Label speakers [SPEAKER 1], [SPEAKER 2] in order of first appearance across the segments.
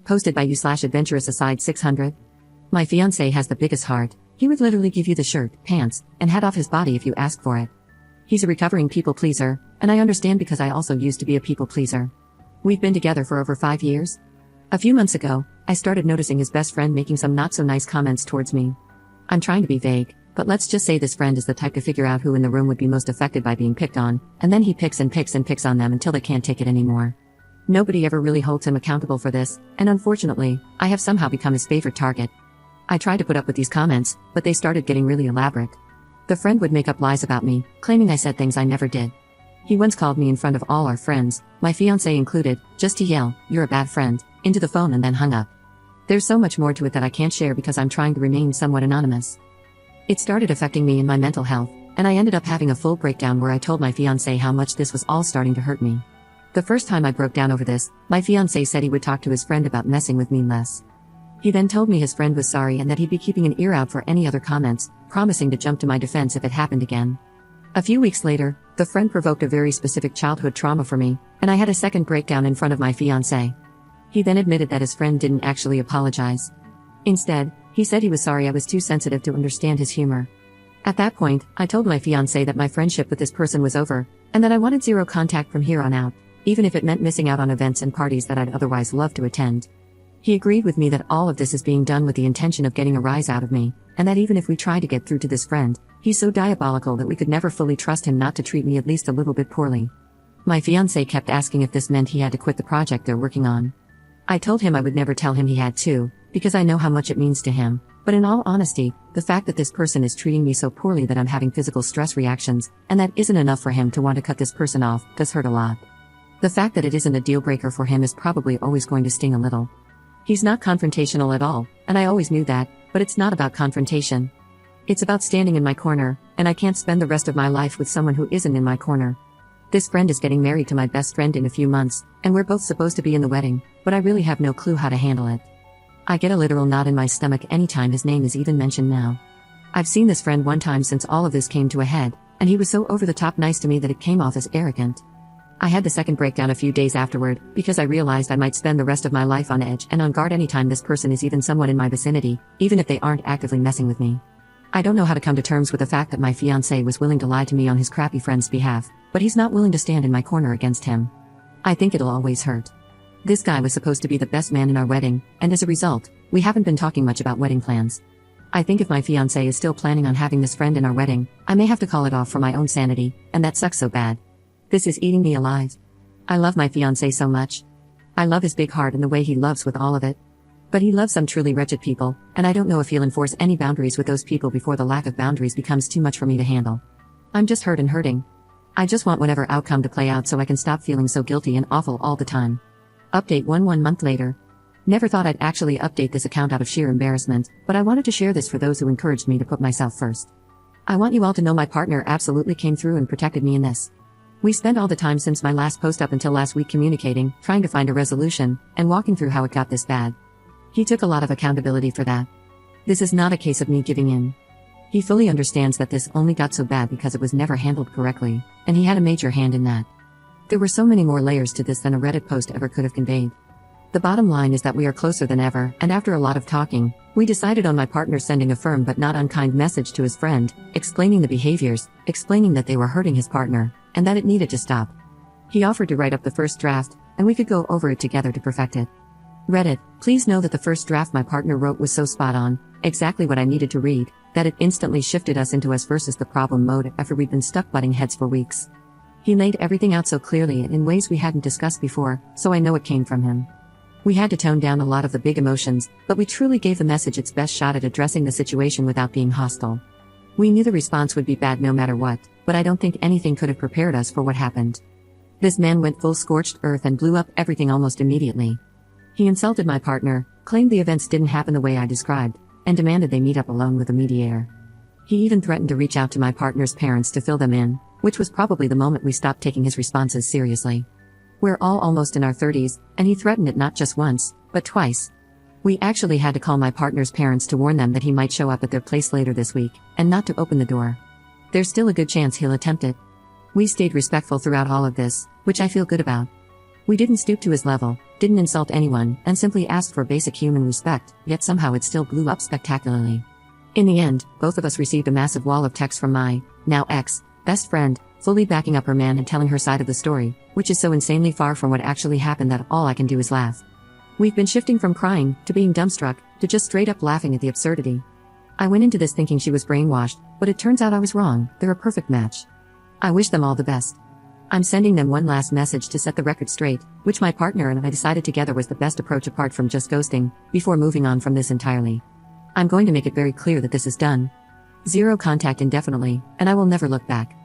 [SPEAKER 1] Posted by you/adventurous aside 600. My fiancé has the biggest heart. He would literally give you the shirt, pants, and hat off his body if you ask for it. He's a recovering people pleaser, and I understand because I also used to be a people pleaser. We've been together for over 5 years. A few months ago, I started noticing his best friend making some not so nice comments towards me. I'm trying to be vague, but let's just say this friend is the type to figure out who in the room would be most affected by being picked on, and then he picks and picks and picks on them until they can't take it anymore. Nobody ever really holds him accountable for this, and unfortunately, I have somehow become his favorite target. I tried to put up with these comments, but they started getting really elaborate. The friend would make up lies about me, claiming I said things I never did. He once called me in front of all our friends, my fiancé included, just to yell, "You're a bad friend," into the phone and then hung up. There's so much more to it that I can't share because I'm trying to remain somewhat anonymous. It started affecting me and my mental health, and I ended up having a full breakdown where I told my fiancé how much this was all starting to hurt me. The first time I broke down over this, my fiancé said he would talk to his friend about messing with me less. He then told me his friend was sorry and that he'd be keeping an ear out for any other comments, promising to jump to my defense if it happened again. A few weeks later, the friend provoked a very specific childhood trauma for me, and I had a second breakdown in front of my fiancé. He then admitted that his friend didn't actually apologize. Instead, he said he was sorry I was too sensitive to understand his humor. At that point, I told my fiancé that my friendship with this person was over, and that I wanted zero contact from here on out, even if it meant missing out on events and parties that I'd otherwise love to attend. He agreed with me that all of this is being done with the intention of getting a rise out of me, and that even if we try to get through to this friend, he's so diabolical that we could never fully trust him not to treat me at least a little bit poorly. My fiancé kept asking if this meant he had to quit the project they're working on. I told him I would never tell him he had to, because I know how much it means to him, but in all honesty, the fact that this person is treating me so poorly that I'm having physical stress reactions, and that isn't enough for him to want to cut this person off, does hurt a lot. The fact that it isn't a deal breaker for him is probably always going to sting a little. He's not confrontational at all, and I always knew that, but it's not about confrontation. It's about standing in my corner, and I can't spend the rest of my life with someone who isn't in my corner. This friend is getting married to my best friend in a few months, and we're both supposed to be in the wedding, but I really have no clue how to handle it. I get a literal knot in my stomach anytime his name is even mentioned now. I've seen this friend one time since all of this came to a head, and he was so over the top nice to me that it came off as arrogant. I had the second breakdown a few days afterward, because I realized I might spend the rest of my life on edge and on guard anytime this person is even somewhat in my vicinity, even if they aren't actively messing with me. I don't know how to come to terms with the fact that my fiancé was willing to lie to me on his crappy friend's behalf, but he's not willing to stand in my corner against him. I think it'll always hurt. This guy was supposed to be the best man in our wedding, and as a result, we haven't been talking much about wedding plans. I think if my fiancé is still planning on having this friend in our wedding, I may have to call it off for my own sanity, and that sucks so bad. This is eating me alive. I love my fiancé so much. I love his big heart and the way he loves with all of it. But he loves some truly wretched people, and I don't know if he'll enforce any boundaries with those people before the lack of boundaries becomes too much for me to handle. I'm just hurt and hurting. I just want whatever outcome to play out so I can stop feeling so guilty and awful all the time. Update 1 month later. Never thought I'd actually update this account out of sheer embarrassment, but I wanted to share this for those who encouraged me to put myself first. I want you all to know my partner absolutely came through and protected me in this. We spent all the time since my last post up until last week communicating, trying to find a resolution, and walking through how it got this bad. He took a lot of accountability for that. This is not a case of me giving in. He fully understands that this only got so bad because it was never handled correctly, and he had a major hand in that. There were so many more layers to this than a Reddit post ever could have conveyed. The bottom line is that we are closer than ever, and after a lot of talking, we decided on my partner sending a firm but not unkind message to his friend, explaining the behaviors, explaining that they were hurting his partner, and that it needed to stop. He offered to write up the first draft, and we could go over it together to perfect it. Reddit, please know that the first draft my partner wrote was so spot on, exactly what I needed to read, that it instantly shifted us into us versus the problem mode after we'd been stuck butting heads for weeks. He laid everything out so clearly and in ways we hadn't discussed before, so I know it came from him. We had to tone down a lot of the big emotions, but we truly gave the message its best shot at addressing the situation without being hostile. We knew the response would be bad no matter what, but I don't think anything could have prepared us for what happened. This man went full scorched earth and blew up everything almost immediately. He insulted my partner, claimed the events didn't happen the way I described, and demanded they meet up alone with a mediator. He even threatened to reach out to my partner's parents to fill them in, which was probably the moment we stopped taking his responses seriously. We're all almost in our 30s, and he threatened it not just once, but twice. We actually had to call my partner's parents to warn them that he might show up at their place later this week, and not to open the door. There's still a good chance he'll attempt it. We stayed respectful throughout all of this, which I feel good about. We didn't stoop to his level, didn't insult anyone, and simply asked for basic human respect, yet somehow it still blew up spectacularly. In the end, both of us received a massive wall of text from my, now ex, best friend, fully backing up her man and telling her side of the story, which is so insanely far from what actually happened that all I can do is laugh. We've been shifting from crying, to being dumbstruck, to just straight up laughing at the absurdity. I went into this thinking she was brainwashed, but it turns out I was wrong. They're a perfect match. I wish them all the best. I'm sending them one last message to set the record straight, which my partner and I decided together was the best approach apart from just ghosting, before moving on from this entirely. I'm going to make it very clear that this is done. Zero contact indefinitely, and I will never look back.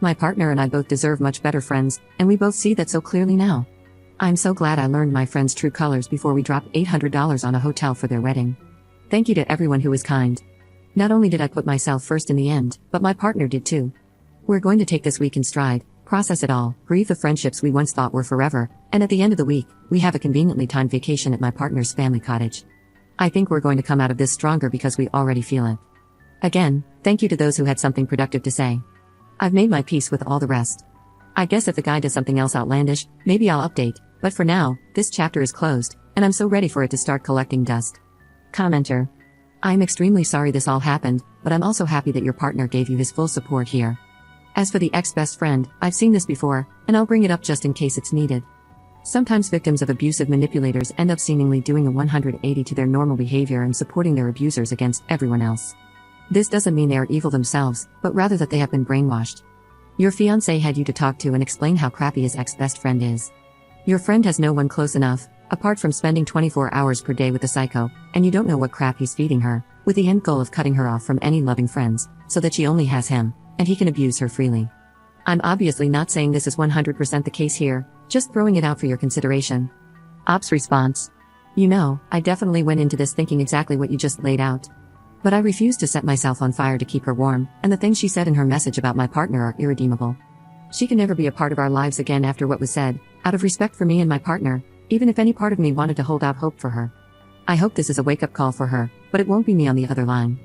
[SPEAKER 1] My partner and I both deserve much better friends, and we both see that so clearly now. I'm so glad I learned my friend's true colors before we dropped $800 on a hotel for their wedding. Thank you to everyone who was kind. Not only did I put myself first in the end, but my partner did too. We're going to take this week in stride, process it all, grieve the friendships we once thought were forever, and at the end of the week, we have a conveniently timed vacation at my partner's family cottage. I think we're going to come out of this stronger because we already feel it. Again, thank you to those who had something productive to say. I've made my peace with all the rest. I guess if the guy does something else outlandish, maybe I'll update, but for now, this chapter is closed, and I'm so ready for it to start collecting dust. Commenter. I'm extremely sorry this all happened, but I'm also happy that your partner gave you his full support here. As for the ex-best friend, I've seen this before, and I'll bring it up just in case it's needed. Sometimes victims of abusive manipulators end up seemingly doing a 180 to their normal behavior and supporting their abusers against everyone else. This doesn't mean they are evil themselves, but rather that they have been brainwashed. Your fiancé had you to talk to and explain how crappy his ex-best friend is. Your friend has no one close enough, apart from spending 24 hours per day with the psycho, and you don't know what crap he's feeding her, with the end goal of cutting her off from any loving friends, so that she only has him, and he can abuse her freely. I'm obviously not saying this is 100% the case here, just throwing it out for your consideration. Ops response. You know, I definitely went into this thinking exactly what you just laid out. But I refuse to set myself on fire to keep her warm, and the things she said in her message about my partner are irredeemable. She can never be a part of our lives again after what was said, out of respect for me and my partner, even if any part of me wanted to hold out hope for her. I hope this is a wake-up call for her, but it won't be me on the other line.